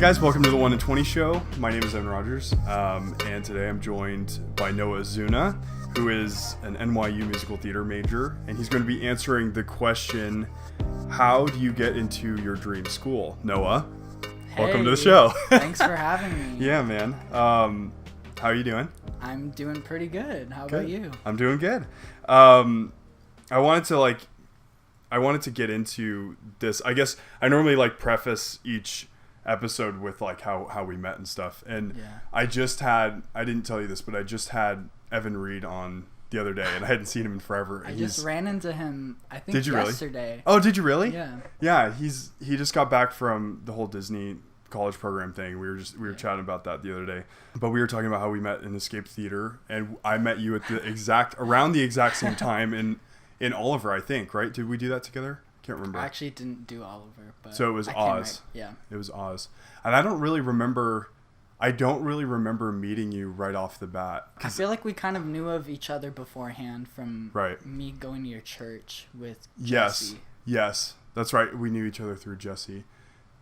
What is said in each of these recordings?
guys, welcome to the 1 in 20 show. My name is Evan Rogers, and today I'm joined by Noah Ozuna, who is an NYU musical theater major, and he's going to be answering the question, how do you get into your dream school? Noah, welcome to the show. Thanks for having me. Yeah, man. How are you doing? I'm doing pretty good. How about you? I'm doing good. I wanted to get into this. I guess I normally preface each episode with how we met and stuff. And Yeah. I didn't tell you this, but I just had Evan Reed on the other day, and I hadn't seen him in forever. I just ran into him, I think, Did you yesterday. Really? Oh, did you really? Yeah. Yeah, he just got back from the whole Disney college program thing. We were chatting about that the other day. But we were talking about how we met in Escape Theater, and I met you at around the exact same time in Oliver, I think, right? Did we do that together? Can't remember. I actually didn't do Oliver, but so it was Oz. Yeah. It was Oz. And I don't really remember meeting you right off the bat. I feel like we kind of knew of each other beforehand from Right. me going to your church with Jesse. Yes. That's right. We knew each other through Jesse.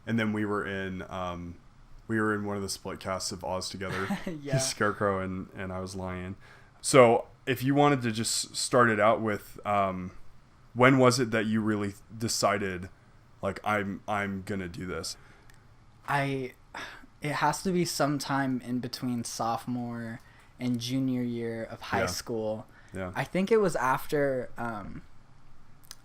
And then we were in one of the split casts of Oz together. Yeah. Scarecrow and I was Lion. So if you wanted to just start it out with when was it that you really decided I'm gonna do this? It has to be sometime in between sophomore and junior year of high school. Yeah. I think it was after the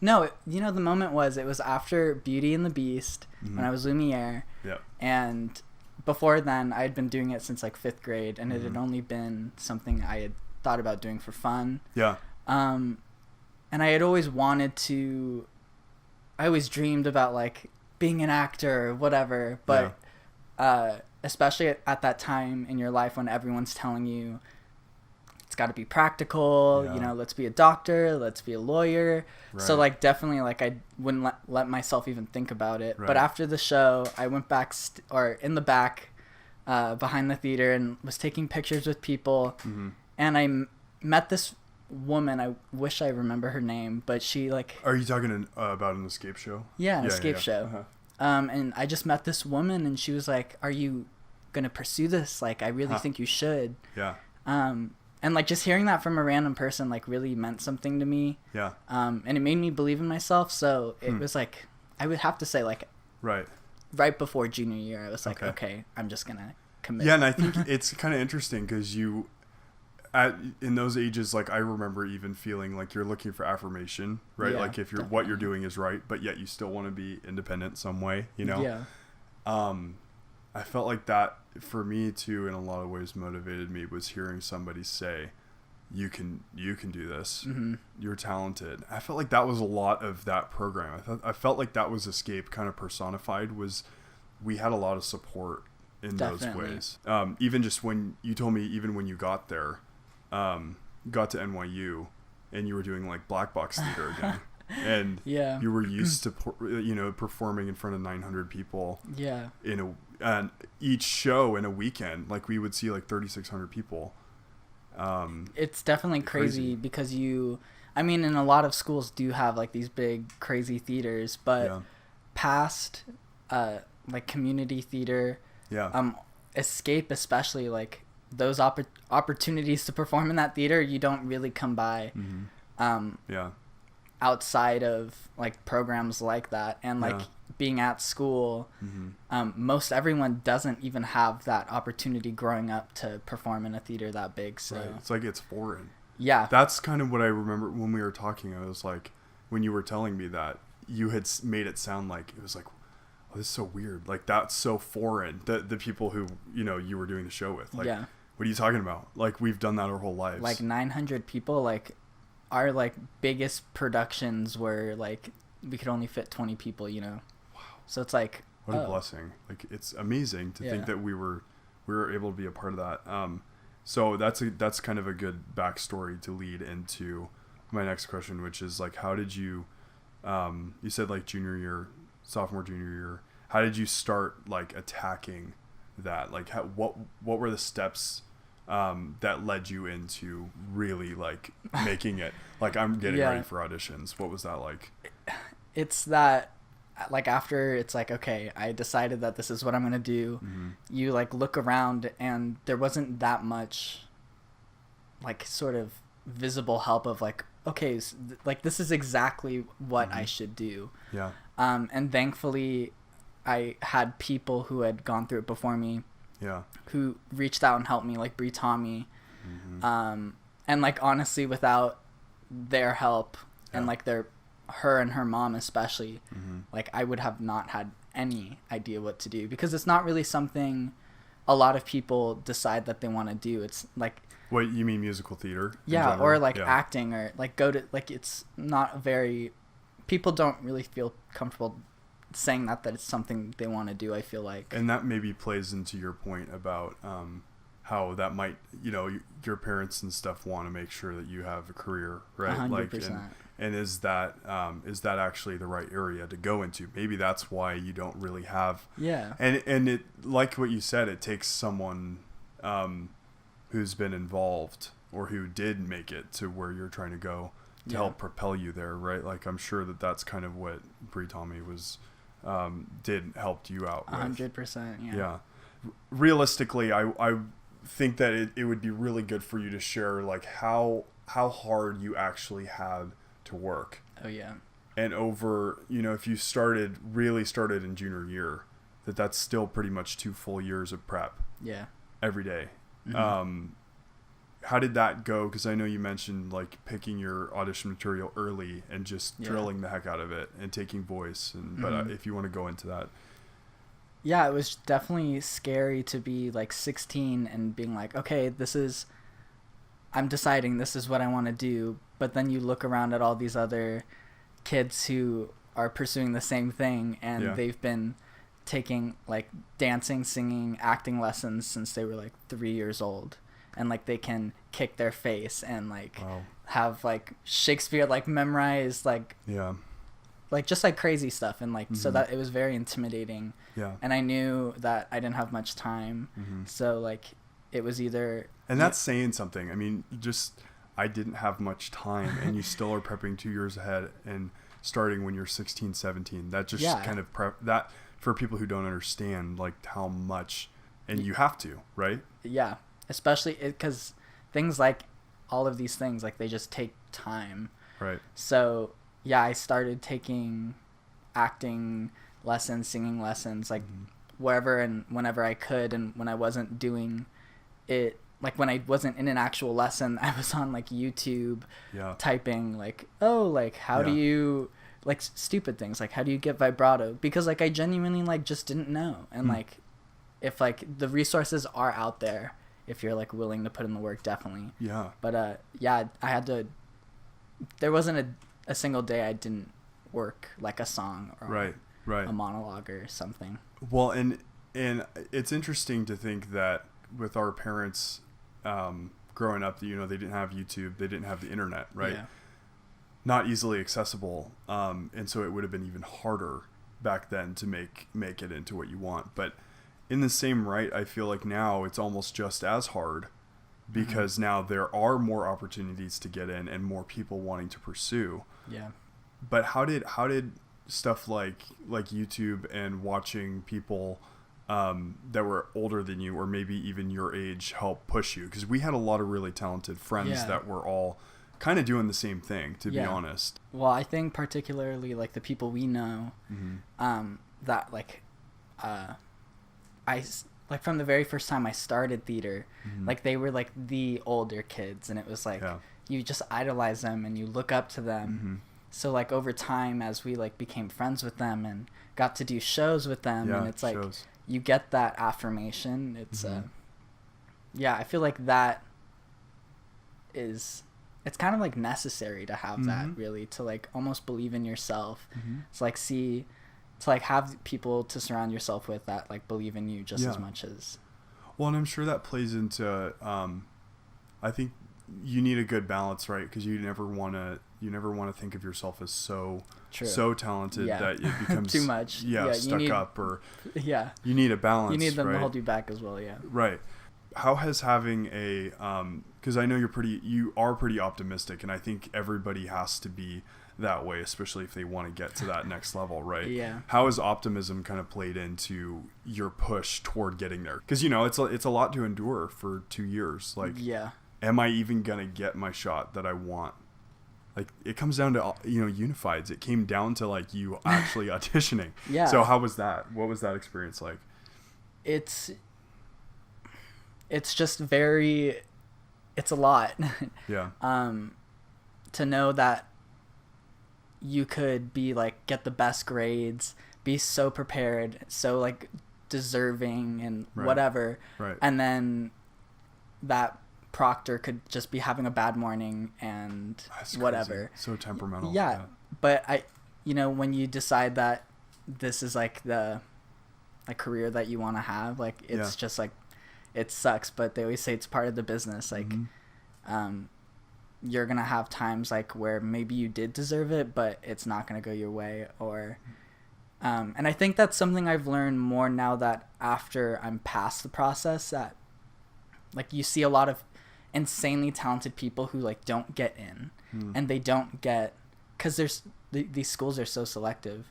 moment was after Beauty and the Beast, Mm-hmm. when I was Lumiere. Yeah. And before then I had been doing it since 5th grade, and it Mm-hmm. had only been something I had thought about doing for fun. Yeah. And I had always I always dreamed about being an actor or whatever, but especially at that time in your life when everyone's telling you it's got to be practical, let's be a doctor, let's be a lawyer. Right. So definitely I wouldn't let myself even think about it. Right. But after the show, I went back in the back behind the theater and was taking pictures with people. Mm-hmm. And I met this woman. I wish I remember her name, but she Are you talking about an escape show? an escape show. Uh-huh. And I just met this woman, and she was like, "Are you gonna pursue this? I really think you should." Yeah. And just hearing that from a random person really meant something to me. Yeah. And it made me believe in myself. So it was I would have to say right before junior year, I was okay, I'm just gonna commit. Yeah, and I think it's kind of interesting because in those ages, I remember even feeling you're looking for affirmation, right? Yeah, if what you're doing is right, but yet you still want to be independent some way, Yeah. I felt like that for me too, in a lot of ways, motivated me was hearing somebody say, you can do this. Mm-hmm. You're talented. I felt like that was a lot of that program. I felt like that was Escape kind of personified. Was we had a lot of support in Definitely. those ways. Even just when you told me, even when you got there, got to NYU, and you were doing black box theater again, and Yeah. you were used to performing in front of 900 people. Yeah. And each show in a weekend, we would see 3,600 people. It's definitely crazy because in a lot of schools do have these big crazy theaters, but past community theater, Escape especially, those opportunities to perform in that theater, you don't really come by. Mm-hmm. Outside of programs like that, and being at school, most everyone doesn't even have that opportunity growing up to perform in a theater that big. So right. It's foreign. Yeah, that's kind of what I remember when we were talking. I was when you were telling me that, you had made it sound it was oh, this is so weird, that's so foreign, the people who you were doing the show with. What are you talking about? We've done that our whole lives. 900 people. Our biggest productions were we could only fit 20 people. Wow. So it's what a blessing. It's amazing to think that we were able to be a part of that. So that's kind of a good backstory to lead into my next question, which is how did you you said sophomore junior year, how did you start attacking that? What were the steps that led you into really making it I'm getting ready for auditions? What was that like? It's that like after it's like, okay, I decided that this is what I'm going to do. Mm-hmm. You like look around and there wasn't that much like sort of visible help of like, okay, like this is exactly what I should do. Yeah. And thankfully I had people who had gone through it before me. Yeah. Who reached out and helped me, like Bree Tommy. And like honestly without their help and like her and her mom especially, like I would have not had any idea what to do, because it's not really something a lot of people decide that they want to do. It's like, what you mean, musical theater? Yeah, or like acting, or like go to, like, it's not very, people don't really feel comfortable saying that it's something they want to do, I feel like. And that maybe plays into your point about how that might, you know, your parents and stuff want to make sure that you have a career, right? 100%. Like, and is that actually the right area to go into? Maybe that's why you don't really have. Yeah. And it, like what you said, it takes someone who's been involved or who did make it to where you're trying to go to help propel you there, right? Like, I'm sure that's kind of what Bree Tommy was helped you out with. 100%. Yeah. Realistically, I think that it would be really good for you to share like how hard you actually had to work. Oh yeah. And over, you know, if you really started in junior year, that's still pretty much 2 full years of prep. Yeah. Every day. How did that go? Because I know you mentioned like picking your audition material early and just drilling the heck out of it and taking voice. And but if you want to go into that. Yeah, it was definitely scary to be like 16 and being like, okay, I'm deciding this is what I want to do. But then you look around at all these other kids who are pursuing the same thing, and they've been taking like dancing, singing, acting lessons since they were like 3 years old. And like they can kick their face and like have like Shakespeare like memorized, like like just like crazy stuff. And like so that it was very intimidating. Yeah. And I knew that I didn't have much time. So like it was either, and that's saying something. I mean, I didn't have much time, and you still are prepping 2 years ahead and starting when you're 16, 17. That just kind of that for people who don't understand like how much, and you have to, right? Yeah. Especially because things like all of these things, like they just take time. Right. So yeah, I started taking acting lessons, singing lessons, like wherever and whenever I could. And when I wasn't doing it, like when I wasn't in an actual lesson, I was on like YouTube typing like, oh, like how do you, like stupid things, like how do you get vibrato? Because like I genuinely like just didn't know. And like if like the resources are out there, if you're like willing to put in the work, definitely. Yeah. But I had to, there wasn't a single day I didn't work like a song or a monologue or something. Well, and it's interesting to think that with our parents growing up, you know, they didn't have YouTube, they didn't have the internet, right? Yeah. Not easily accessible. And so it would have been even harder back then to make it into what you want. But in the same right, I feel like now it's almost just as hard, because now there are more opportunities to get in and more people wanting to pursue. Yeah. But how did stuff like YouTube and watching people that were older than you or maybe even your age help push you? Because we had a lot of really talented friends that were all kind of doing the same thing, to be honest. Well, I think particularly like the people we know, that like I like from the very first time I started theater, like they were like the older kids, and it was like you just idolize them and you look up to them. So like over time, as we like became friends with them and got to do shows with them, and it's like you get that affirmation. It's I feel like that is, it's kind of like necessary to have that, really, to like almost believe in yourself. It's like to like have people to surround yourself with that like believe in you just as much as. Well, and I'm sure that plays into I think you need a good balance, right? Because you never want to think of yourself as so talented that it becomes too much. Stuck up, or you need a balance. You need them to hold you back as well. Yeah. Right. how has having a because I know you are pretty optimistic, and I think everybody has to be that way, especially if they want to get to that next level, right? Yeah. How has optimism kind of played into your push toward getting there? Because, you know, it's a lot to endure for 2 years. Like, yeah. Am I even gonna get my shot that I want? Like, it comes down to, you know, Unifieds. It came down to, like, you actually auditioning. Yeah. So how was that? What was that experience like? It's just very, it's a lot. Yeah. To know that you could be like, get the best grades, be so prepared, so like deserving and whatever. Right. And then that proctor could just be having a bad morning and That's whatever. Crazy. So temperamental. Yeah. But when you decide that this is like the career that you want to have, like it's just like, it sucks, but they always say it's part of the business. Like, you're going to have times like where maybe you did deserve it, but it's not going to go your way. Or, and I think that's something I've learned more now that after I'm past the process, that like you see a lot of insanely talented people who like don't get in and they don't get, cause these schools are so selective.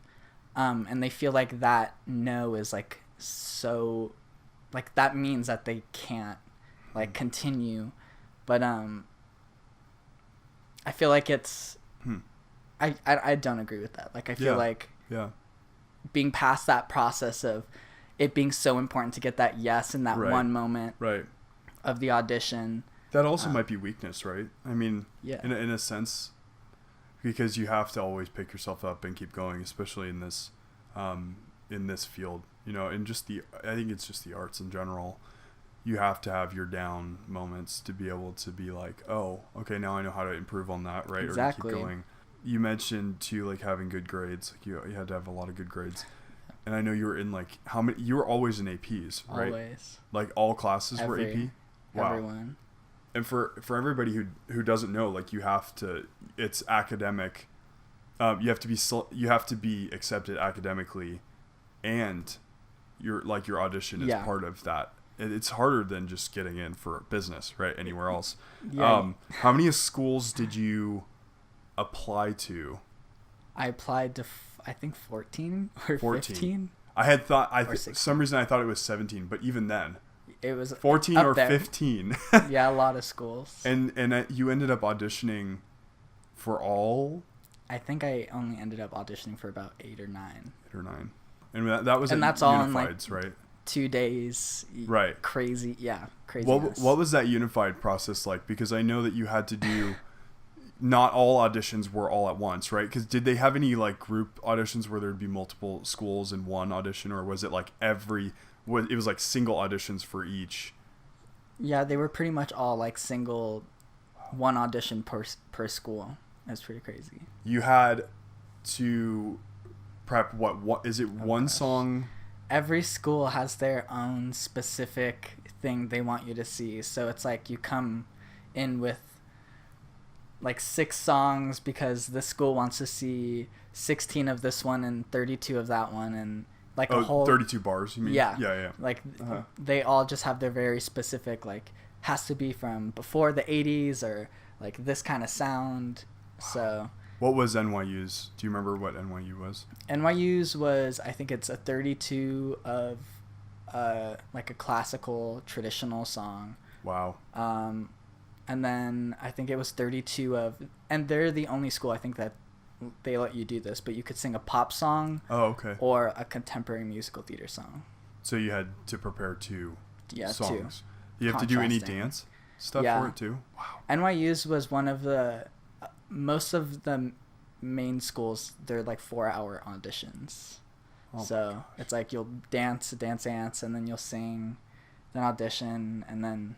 And they feel like that no is like, so like that means that they can't like continue. But, I feel like it's, I don't agree with that. Like, I feel like being past that process of it being so important to get that yes in that one moment of the audition. That also might be weakness, right? I mean, yeah. in a sense, because you have to always pick yourself up and keep going, especially in this field, you know, and I think it's just the arts in general. You have to have your down moments to be able to be like, oh, okay, now I know how to improve on that, right? Exactly. Or to keep going. You mentioned too, like having good grades. Like you had to have a lot of good grades. And I know you were in like you were always in APs, right? Always. Like all classes were AP? Wow. Everyone. And for everybody who doesn't know, like it's academic. You have to be accepted academically, and your audition is part of that. It's harder than just getting in for business, right? Anywhere else. Yeah. How many schools did you apply to? I applied to I think 14 or 15. I had thought some reason I thought it was 17, but even then, it was 14 or there. 15. Yeah, a lot of schools. And you ended up auditioning for all? I think I only ended up auditioning for about 8 or 9. 8 or 9. And that was and at that's all in Unifieds, like right? 2 days. Right. Crazy. Yeah. Crazy. What was that Unified process like? Because I know that you had to do, not all auditions were all at once, right? Because did they have any like group auditions where there'd be multiple schools in one audition, or was it like it was like single auditions for each? Yeah, they were pretty much all like single, one audition per school. That's pretty crazy. You had to prep what is it? One song? Every school has their own specific thing they want you to see. So it's like you come in with like 6 songs because the school wants to see 16 of this one and 32 of that one, and like a whole 32 bars, you mean? Yeah. Like they all just have their very specific, like, has to be from before the 80s or like this kind of sound. So what was NYU's? Do you remember what NYU was? NYU's was, I think it's a 32 of like a classical traditional song. Wow. And then I think it was 32 of, and they're the only school I think that they let you do this, but you could sing a pop song. Oh, okay. Or a contemporary musical theater song. So you had to prepare 2 songs. 2. You have to do any dance stuff for it too? Wow. NYU's was one of the, most of the main schools, they're like 4-hour auditions. Oh, so it's like you'll dance, and then you'll sing, then audition, and then...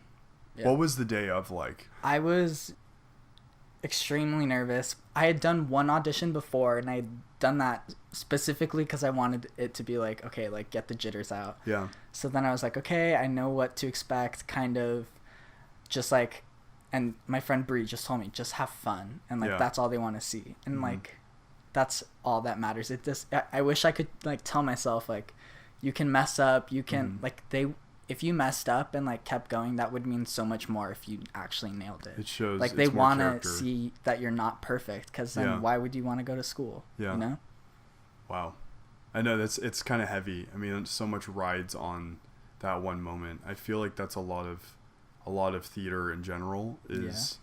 Yeah. What was the day of like? I was extremely nervous. I had done one audition before, and I had done that specifically because I wanted it to be like, okay, like get the jitters out. Yeah. So then I was like, okay, I know what to expect, kind of just like, and my friend Bree just told me, just have fun. And like, that's all they want to see. And like, that's all that matters. I wish I could like tell myself like, you can mess up, you can like if you messed up and like kept going, that would mean so much more if you actually nailed it. It shows like they want to see that you're not perfect, because then why would you want to go to school? Yeah. You know? Wow. I know it's kind of heavy. I mean, so much rides on that one moment. I feel like that's a lot of theater in general is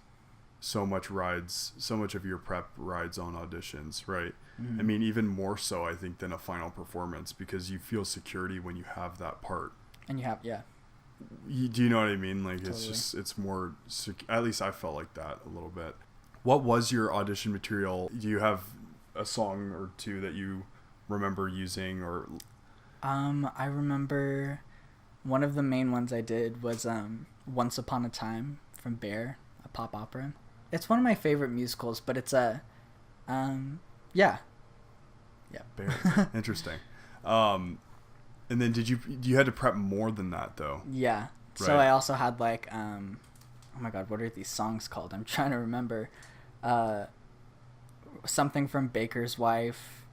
so much of your prep rides on auditions, right? Mm-hmm. I mean, even more so, I think, than a final performance, because you feel security when you have that part. And you have, do you know what I mean? Like, totally. It's more, at least I felt like that a little bit. What was your audition material? Do you have a song or two that you remember using, or? I remember one of the main ones I did was Once Upon a Time from Bear, a pop opera. It's one of my favorite musicals, but it's Bear. Interesting. And then you had to prep more than that though? Yeah. Right. So I also had like, oh my God, what are these songs called? I'm trying to remember. Something from Baker's Wife.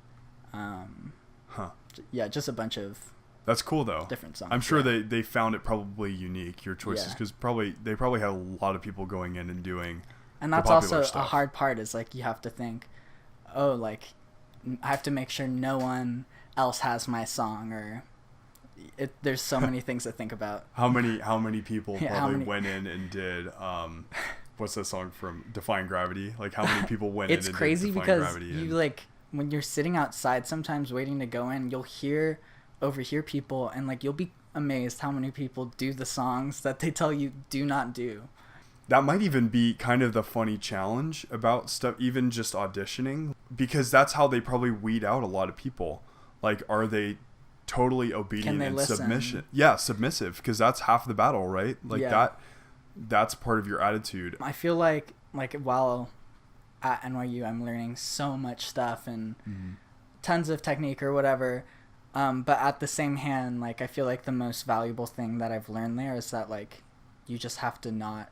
Yeah, just a bunch of. That's cool though. Different songs. I'm sure they found it probably unique, your choices, because they probably had a lot of people going in and doing. And that's also stuff. A hard part, is like you have to think, oh, like I have to make sure no one else has my song, or there's so many things to think about. How many people probably went in and did what's that song from Defying Gravity? Like, how many people went in and did Defying Gravity? It's crazy because you like when you're sitting outside sometimes waiting to go in, you'll overhear people, and like you'll be amazed how many people do the songs that they tell you do not do. That might even be kind of the funny challenge about stuff, even just auditioning, because that's how they probably weed out a lot of people. Like, are they totally obedient and submission? Yeah, submissive, because that's half the battle, right? Like that's part of your attitude. I feel like while at NYU, I'm learning so much stuff and tons of technique or whatever. But at the same hand, like I feel like the most valuable thing that I've learned there is that like you just have to not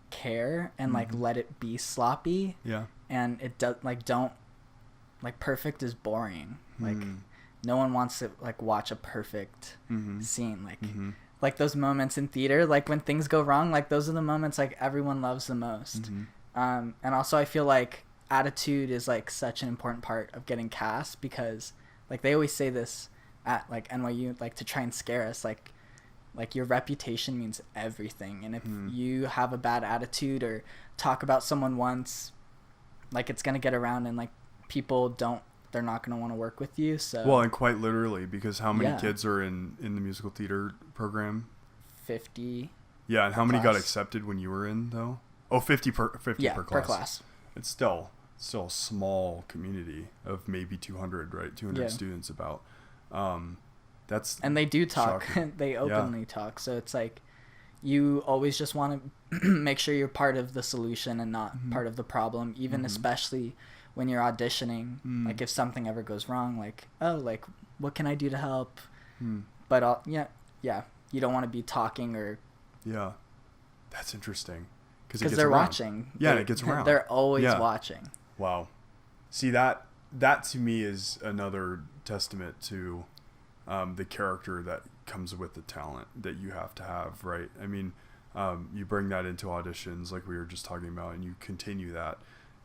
care and like let it be sloppy. Yeah. And it does don't perfect is boring. Like no one wants to like watch a perfect scene. Like those moments in theater, like when things go wrong, like those are the moments like everyone loves the most. And also I feel like attitude is like such an important part of getting cast, because like they always say this at like NYU, like to try and scare us, like your reputation means everything, and if you have a bad attitude or talk about someone once, like it's gonna get around, and like they're not gonna want to work with you. So well, and quite literally, because how many kids are in the musical theater program? 50. Yeah, and how many got accepted when you were in though? Oh, 50 per class. It's still a small community of maybe 200, right? 200 students about. And they do talk. They openly talk. So it's like you always just want to make sure you're part of the solution and not part of the problem, even especially when you're auditioning. Like if something ever goes wrong, like, oh, like what can I do to help? But you don't want to be talking or. Yeah, that's interesting. Because they're watching. Yeah, it gets around. They're always watching. Wow. See, that to me is another testament to the character that comes with the talent that you have to have, right? I mean, you bring that into auditions like we were just talking about, and you continue that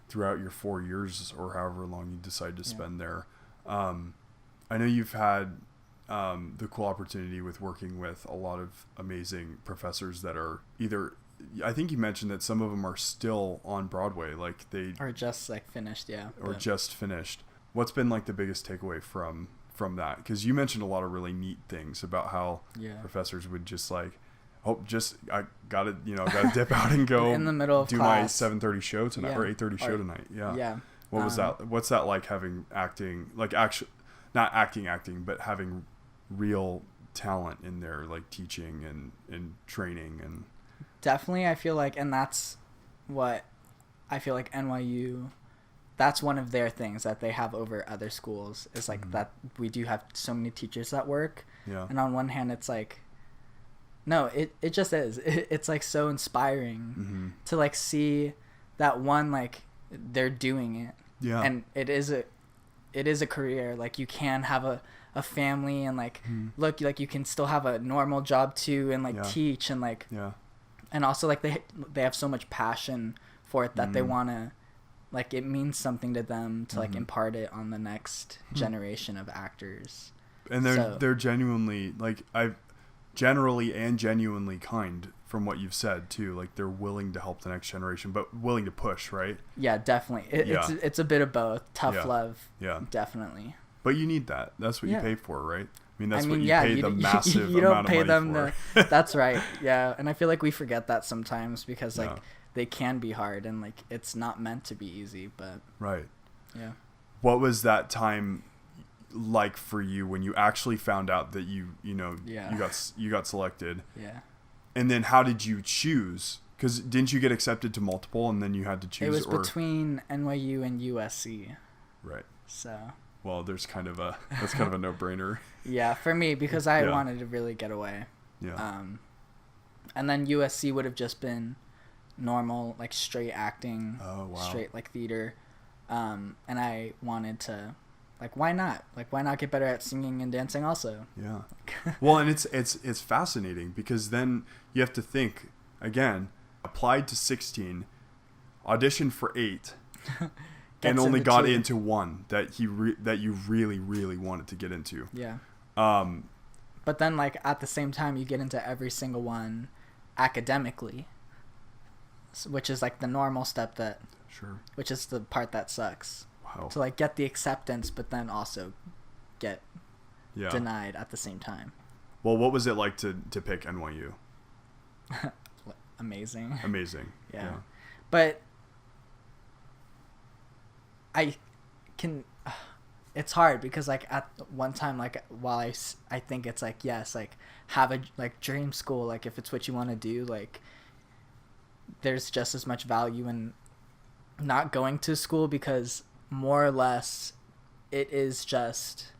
throughout your 4 years or however long you decide to spend there. I know you've had the cool opportunity with working with a lot of amazing professors that are either, I think you mentioned that some of them are still on Broadway, like they are just like finished, just finished. What's been like the biggest takeaway from that? Because you mentioned a lot of really neat things about how professors would just like, I gotta dip out and go in the middle of do class. My 7:30 show tonight or 8:30 show tonight. What was that? What's that like, having acting, like actually not acting, but having real talent in there, like teaching and training? And definitely, I feel like, and that's what I feel like NYU, that's one of their things that they have over other schools, is like that we do have so many teachers that work. Yeah. And on one hand, it's like, no, it just is. It's like so inspiring to like see that one, like they're doing it. Yeah. And it is a career. Like you can have a a family and like look, like you can still have a normal job too and like teach and like and also like they have so much passion for it that they want to, like, it means something to them to like impart it on the next generation of actors. And they're genuinely, like, generally and genuinely kind from what you've said too. Like, they're willing to help the next generation, but willing to push, right? Yeah, definitely. It's a bit of both. Tough love. Yeah, definitely. But you need that. That's what you pay for, right? I mean, that's what you pay the massive amount of money for. That's right. Yeah, and I feel like we forget that sometimes because like they can be hard and like it's not meant to be easy. But right. Yeah. What was that time like for you when you actually found out that you got selected? Yeah. And then how did you choose? Because didn't you get accepted to multiple and then you had to choose? It was between NYU and USC. Right. So. Well, that's kind of a no-brainer. Yeah, for me, because I wanted to really get away. Yeah. And then USC would have just been normal, like straight acting, straight like theater. And I wanted to, like, why not? Like, why not get better at singing and dancing also? Yeah. Well, and it's fascinating because then you have to think, again, applied to 16, auditioned for 8, and only got 2. Into 1 that you really, really wanted to get into. Yeah. But then, like, at the same time, you get into every single one academically, which is, like, the normal step that... Sure. Which is the part that sucks. Wow. To, like, get the acceptance, but then also get denied at the same time. Well, what was it like to pick NYU? Amazing. Amazing. Yeah. But I can... It's hard because, like, at one time, like, while I think it's, like, yes, like, have a, like, dream school, like, if it's what you want to do, like, there's just as much value in not going to school because more or less it is just,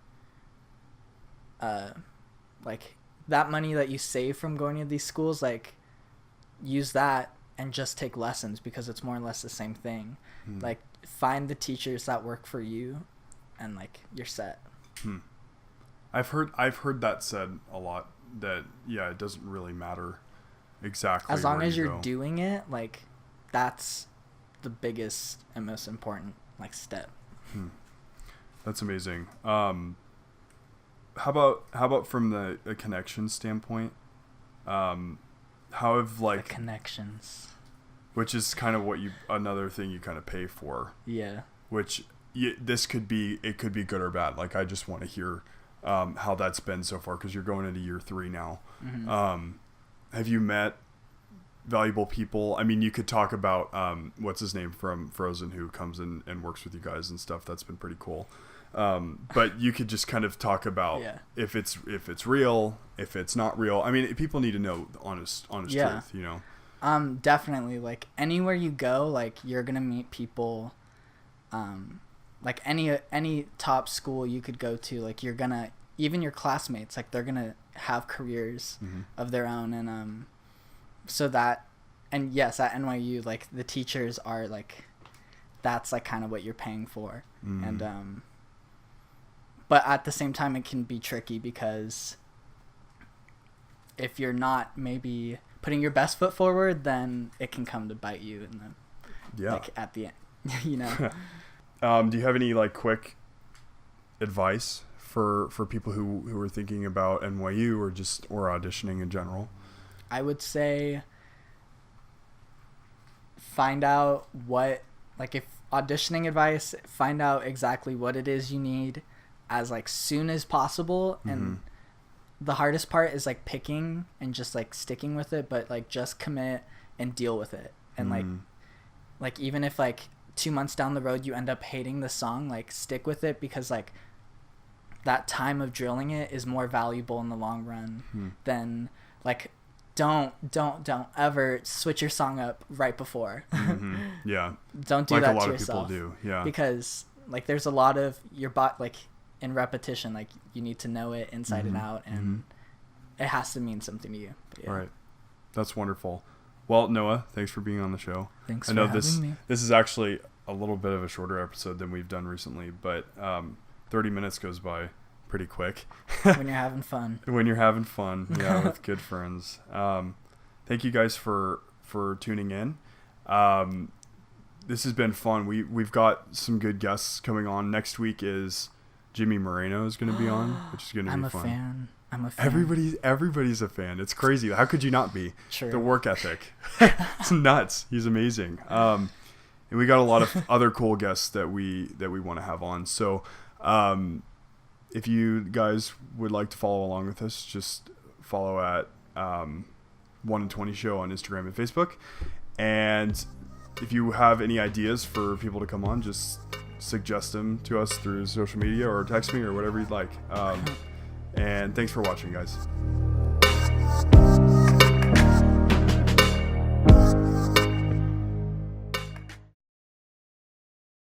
like, that money that you save from going to these schools, like, use that and just take lessons because it's more or less the same thing. Like, find the teachers that work for you and, like, you're set. I've heard that said a lot, that it doesn't really matter exactly as long as you're doing it, like, that's the biggest and most important, like, step. That's amazing. How about from the connection standpoint? How have, like, the connections, which is kind of what another thing you kind of pay for. Yeah. Which it could be good or bad. Like, I just want to hear how that's been so far because you're going into year 3 now. Have you met valuable people? I mean, you could talk about what's his name from Frozen who comes in and works with you guys and stuff. That's been pretty cool. But you could just kind of talk about if it's real, if it's not real. I mean, people need to know the honest truth, you know. Definitely, like, anywhere you go, like, you're gonna meet people. Like, any top school you could go to, like, you're gonna, even your classmates, like, they're gonna have careers of their own. And so that, and yes, at NYU, like, the teachers are, like, that's, like, kind of what you're paying for. And but at the same time, it can be tricky because if you're not maybe putting your best foot forward, then it can come to bite you in the like, at the end. You know. Do you have any, like, quick advice for people who are thinking about NYU or auditioning in general? I would say find out what, like, if auditioning advice, find out exactly what it is you need as, like, soon as possible. And the hardest part is, like, picking and just, like, sticking with it, but, like, just commit and deal with it. And like even if, like, 2 months down the road you end up hating the song, like, stick with it because, like, that time of drilling it is more valuable in the long run than, like, don't ever switch your song up right before. Yeah. Don't do like that a lot to of yourself. People do. Yeah. Because, like, there's a lot of your like, in repetition, like, you need to know it inside and out, and it has to mean something to you. All right. That's wonderful. Well, Noah, thanks for being on the show. Thanks for having me. This is actually a little bit of a shorter episode than we've done recently, but 30 minutes goes by pretty quick. When you're having fun. When you're having fun, yeah, with good friends. Thank you guys for tuning in. This has been fun. We've got some good guests coming on. Next week is Jimmy Moreno is going to be on, which is going to be fun. I'm a fan. Everybody's a fan. It's crazy. How could you not be? Sure. The work ethic. It's nuts. He's amazing. And we got a lot of other cool guests that we want to have on. So, if you guys would like to follow along with us, just follow at 1 in 20 Show on Instagram and Facebook. And if you have any ideas for people to come on, just suggest them to us through social media or text me or whatever you'd like. And thanks for watching, guys.